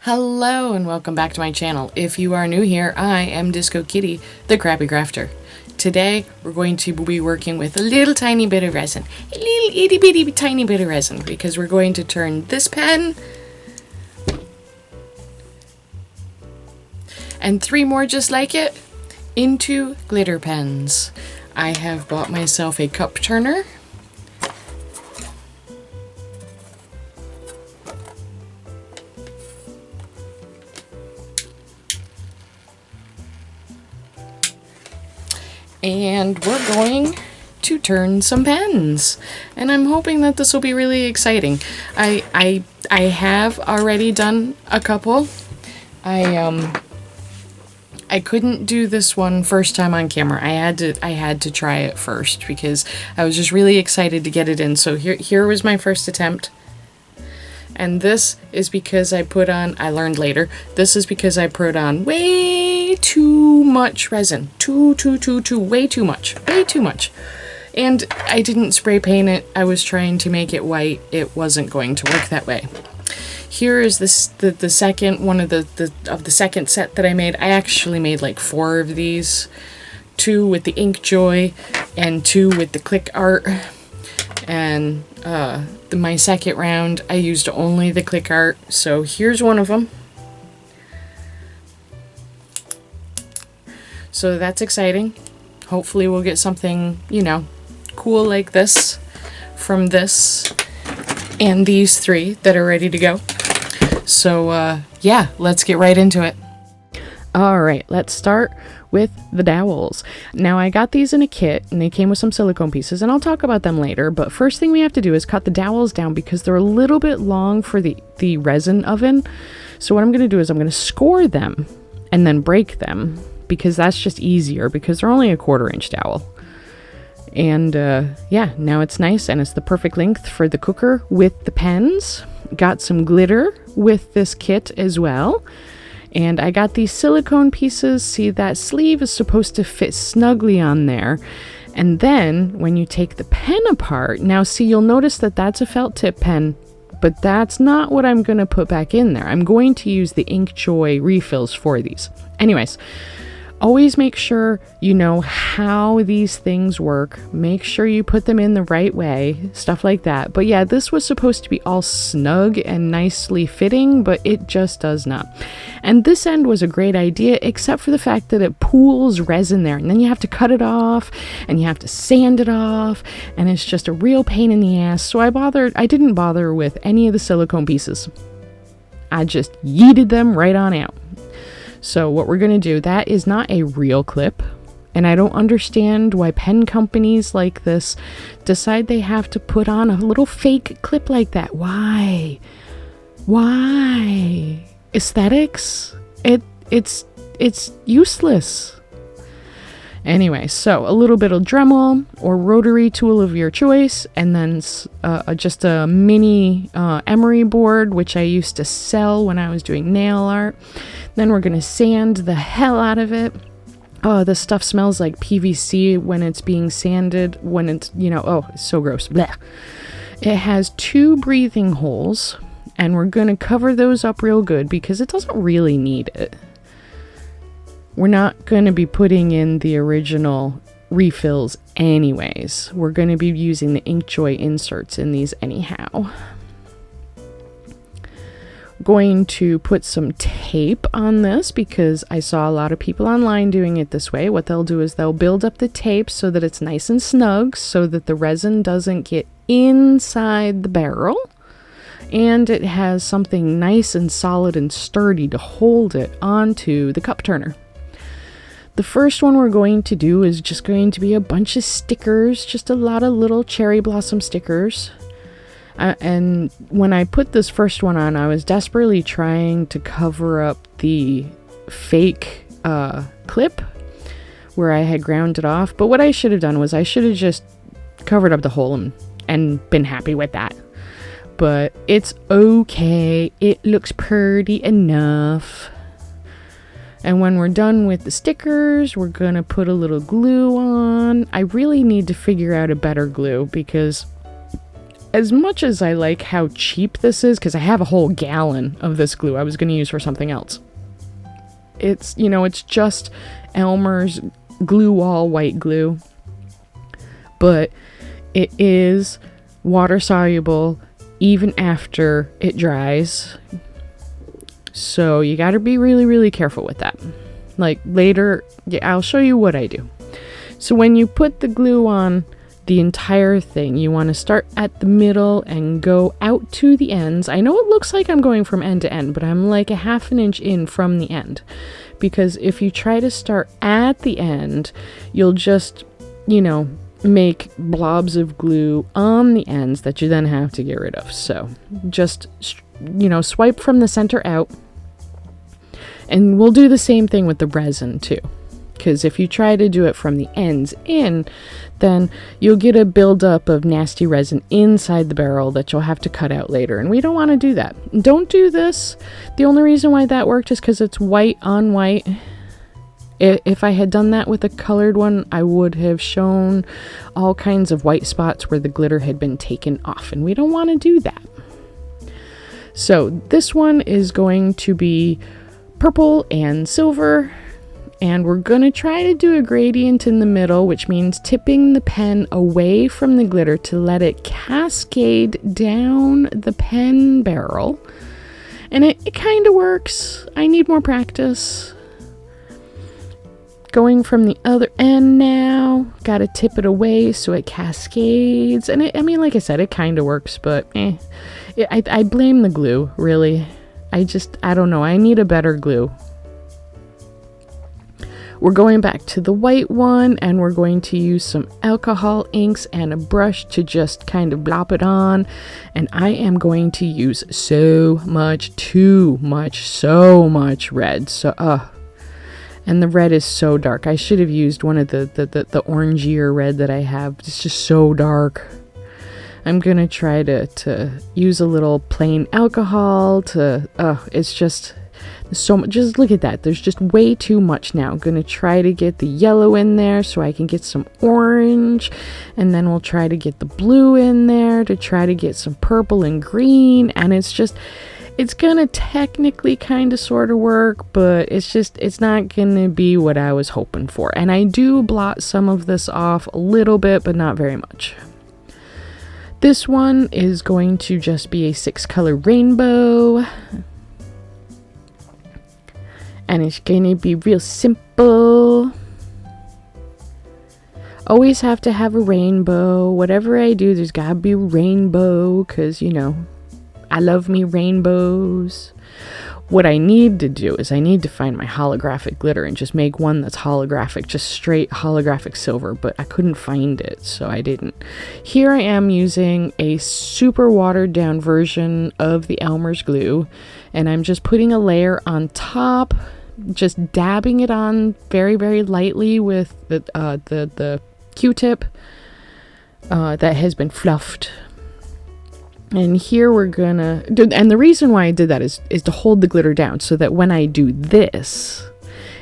Hello and welcome back to my channel. If you are new here, I am Disco Kitty, the Crappy Crafter. Today we're going to be working with a little tiny bit of resin. A little itty bitty tiny bit of resin because we're going to turn this pen and 3 more just like it into glitter pens. I have bought myself a cup turner. And we're going to turn some pens, and I'm hoping that this will be really exciting. I have already done a couple. I couldn't do this one first time on camera. I had to try it first because I was just really excited to get it in. So here was my first attempt. And this is because I learned later, this is because I put on way too much resin. Way too much. And I didn't spray paint it. I was trying to make it white. It wasn't going to work that way. Here is the second one of the second set that I made. I actually made like 4 of these. 2 with the Inkjoy and 2 with the click art. And my second round, I used only the click art. So here's one of them. So that's exciting. Hopefully we'll get something, cool like this from this and these 3 that are ready to go. So yeah, let's get right into it. All right, let's start with the Dowels. Now I got these in a kit and they came with some silicone pieces, and I'll talk about them later, but first thing we have to do is cut the Dowels down because they're a little bit long for the resin oven. So what I'm going to do is I'm going to score them and then break them because that's just easier because they're only a 1/4 inch dowel. And yeah, now it's nice and it's the perfect length for the cooker with the pens. Got some glitter with this kit as well. And I got these silicone pieces. See, that sleeve is supposed to fit snugly on there. And then when you take the pen apart, now see, you'll notice that that's a felt tip pen, but that's not what I'm going to put back in there. I'm going to use the Inkjoy refills for these. Anyways, always make sure you know how these things work. Make sure you put them in the right way, stuff like that. But yeah, this was supposed to be all snug and nicely fitting, but it just does not. And this end was a great idea, except for the fact that it pools resin there, and then you have to cut it off, and you have to sand it off, and it's just a real pain in the ass. So I didn't bother with any of the silicone pieces. I just yeeted them right on out. So what we're going to do, that is not a real clip, and I don't understand why pen companies like this decide they have to put on a little fake clip like that. Why? Aesthetics? It's useless. Anyway, so a little bit of Dremel or rotary tool of your choice, and then just a mini emery board, which I used to sell when I was doing nail art. Then we're going to sand the hell out of it. Oh, this stuff smells like PVC when it's being sanded, when it's, oh, it's so gross. Blech. It has 2 breathing holes, and we're going to cover those up real good because it doesn't really need it. We're not going to be putting in the original refills anyways. We're going to be using the Inkjoy inserts in these anyhow. Going to put some tape on this because I saw a lot of people online doing it this way. What they'll do is they'll build up the tape so that it's nice and snug so that the resin doesn't get inside the barrel. And it has something nice and solid and sturdy to hold it onto the cup turner. The first one we're going to do is just going to be a bunch of stickers, just a lot of little cherry blossom stickers. And when I put this first one on, I was desperately trying to cover up the fake clip where I had ground it off. But what I should have done was I should have just covered up the hole and been happy with that. But it's okay. It looks pretty enough. And when we're done with the stickers, we're going to put a little glue on. I really need to figure out a better glue because as much as I like how cheap this is, because I have a whole gallon of this glue I was going to use for something else. It's, you know, it's just Elmer's glue wall white glue, but it is water soluble even after it dries. So you got to be really, really careful with that. Like later, yeah, I'll show you what I do. So when you put the glue on the entire thing, you want to start at the middle and go out to the ends. I know it looks like I'm going from end to end, but I'm like a half an inch in from the end. Because if you try to start at the end, you'll just, you know, make blobs of glue on the ends that you then have to get rid of. So just, you know, swipe from the center out. And we'll do the same thing with the resin too. Because if you try to do it from the ends in, then you'll get a buildup of nasty resin inside the barrel that you'll have to cut out later. And we don't want to do that. Don't do this. The only reason why that worked is because it's white on white. If I had done that with a colored one, I would have shown all kinds of white spots where the glitter had been taken off. And we don't want to do that. So this one is going to be purple and silver, and we're going to try to do a gradient in the middle, which means tipping the pen away from the glitter to let it cascade down the pen barrel. And it kind of works. I need more practice. Going from the other end now, got to tip it away so it cascades. And I mean, like I said, it kind of works, but I blame the glue, really. I don't know. I need a better glue. We're going back to the white one, and we're going to use some alcohol inks and a brush to just kind of blop it on. And I am going to use so much red. And the red is so dark. I should have used one of the orangier red that I have. It's just so dark. I'm gonna try to use a little plain alcohol to, it's just so much. Just look at that. There's just way too much now. I'm gonna try to get the yellow in there so I can get some orange, and then we'll try to get the blue in there to try to get some purple and green. And it's gonna technically kind of sort of work, but it's not gonna be what I was hoping for. And I do blot some of this off a little bit, but not very much. This one is going to just be a 6-color rainbow. And it's gonna be real simple. Always have to have a rainbow. Whatever I do, there's gotta be a rainbow, because, you know, I love me rainbows. What I need to do is I need to find my holographic glitter and just make one that's holographic, just straight holographic silver, but I couldn't find it, so I didn't. Here I am using a super watered down version of the Elmer's glue, and I'm just putting a layer on top, just dabbing it on very, very lightly with the Q-tip that has been fluffed. And here we're gonna do, and the reason why I did that is to hold the glitter down so that when I do this,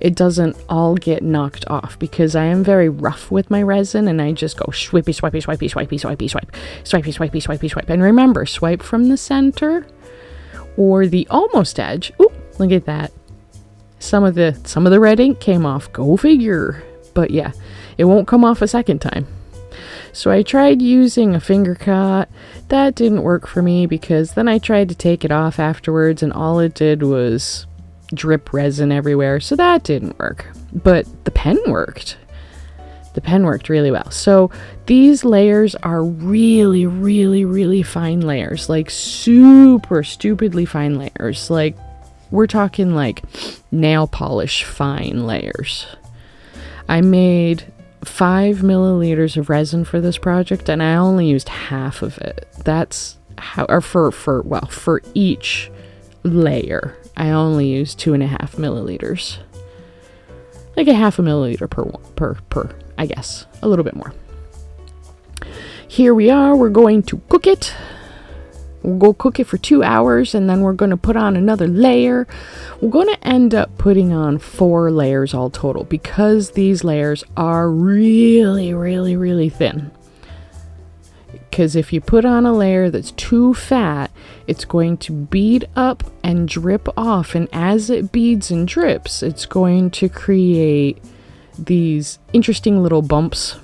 it doesn't all get knocked off, because I am very rough with my resin and I just go swipey, swipey, swipey, swipey, swipey, swipe, swipey, swipey, swipey, swipe. And remember, swipe from the center or the almost edge. Ooh, look at that. Some of the red ink came off. Go figure. But yeah, it won't come off a second time. So I tried using a finger cut. That didn't work for me, because then I tried to take it off afterwards and all it did was drip resin everywhere. So that didn't work. But the pen worked. The pen worked really well. So these layers are really, really, really fine layers. Like super stupidly fine layers. Like we're talking like nail polish fine layers. I made 5 milliliters of resin for this project, and I only used half of it. That's how, or for each layer, I only used 2.5 milliliters. Like a half a milliliter per, I guess, a little bit more. Here we are, we're going to cook it. We'll go cook it for 2 hours, and then we're going to put on another layer. We're going to end up putting on 4 layers all total, because these layers are really, really, really thin. because if you put on a layer that's too fat, it's going to bead up and drip off, and as it beads and drips, it's going to create these interesting little bumps.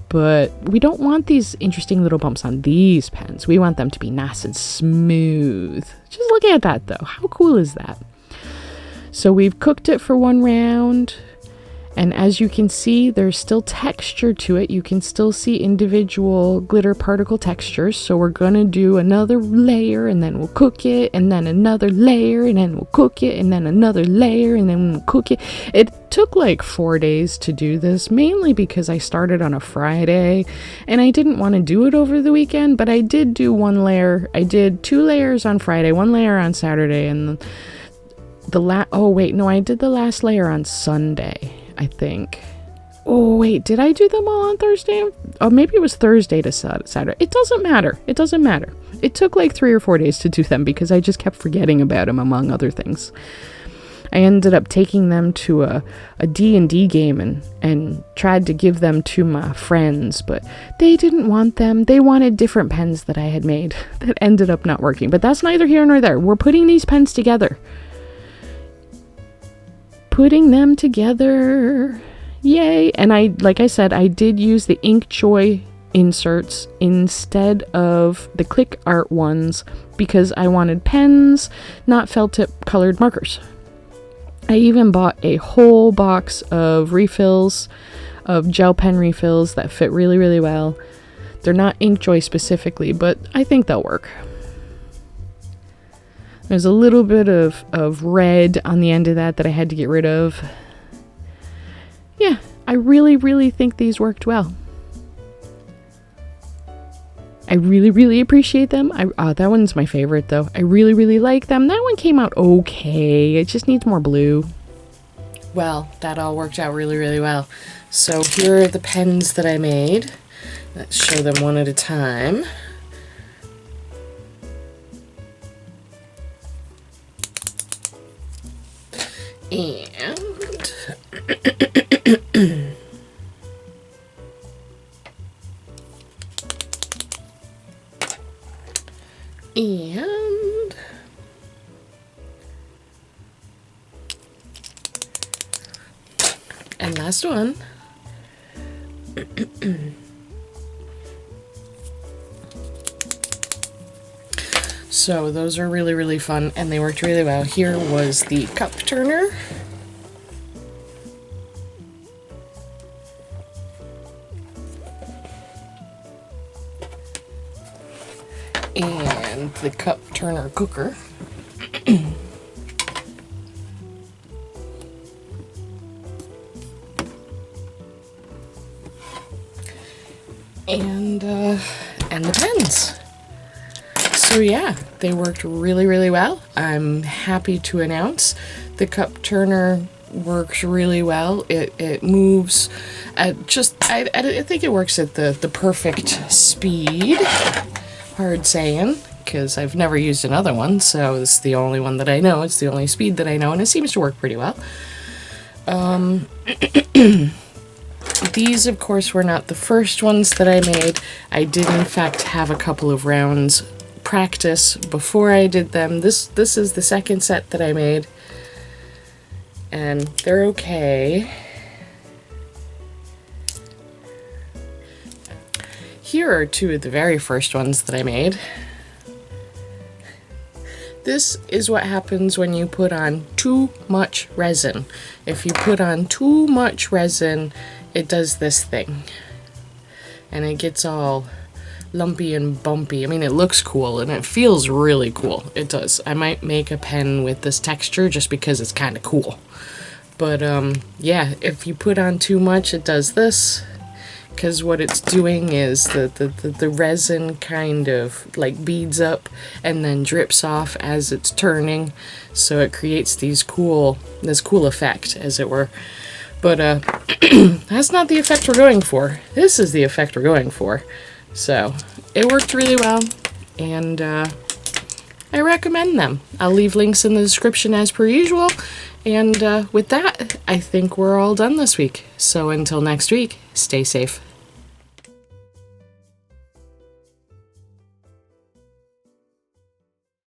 But we don't want these interesting little bumps on these pens. We want them to be nice and smooth. Just look at that though. How cool is that? So we've cooked it for 1 round. And as you can see, there's still texture to it. You can still see individual glitter particle textures. So we're going to do another layer, and then we'll cook it, and then another layer, and then we'll cook it, and then another layer, and then we'll cook it. It took like 4 days to do this, mainly because I started on a Friday, and I didn't want to do it over the weekend, but I did do 1 layer. I did 2 layers on Friday, 1 layer on Saturday, and I did the last layer on Sunday, I think. Oh wait, did I do them all on Thursday? Oh, maybe it was Thursday to Saturday. It doesn't matter. It doesn't matter. It took like 3 or 4 days to do them because I just kept forgetting about them, among other things. I ended up taking them to a D&D game and tried to give them to my friends, but they didn't want them. They wanted different pens that I had made that ended up not working. But that's neither here nor there. We're putting these pens together. Putting them together. Yay. And like I said, I did use the Inkjoy inserts instead of the click art ones because I wanted pens, not felt tip colored markers. I even bought a whole box of refills, of gel pen refills that fit really, really well. They're not Inkjoy specifically, but I think they'll work. There's a little bit of red on the end of that I had to get rid of. Yeah, I really, really think these worked well. I really, really appreciate them. That one's my favorite, though. I really, really like them. That one came out okay. It just needs more blue. Well, that all worked out really, really well. So here are the pens that I made. Let's show them one at a time. And last one. So those are really, really fun, and they worked really well. Here was the cup turner. And the cup turner cooker. And the pens. So yeah, they worked really, really well. I'm happy to announce the cup turner works really well. It moves at I think it works at the perfect speed. Hard saying, because I've never used another one, so this is the only one that I know. It's the only speed that I know, and it seems to work pretty well. These, of course, were not the first ones that I made. I did, in fact, have a couple of rounds practice before I did them. This is the second set that I made, and they're okay. Here are 2 of the very first ones that I made. This is what happens when you put on too much resin. If you put on too much resin, it does this thing. And it gets all lumpy and bumpy. I mean, it looks cool and it feels really cool. It does. I might make a pen with this texture just because it's kind of cool. But yeah, if you put on too much, it does this. Because what it's doing is the resin kind of like beads up and then drips off as it's turning, so it creates this cool effect, as it were. But that's not the effect we're going for. This is the effect we're going for. So it worked really well, and I recommend them. I'll leave links in the description as per usual. And with that, I think we're all done this week. So until next week, stay safe.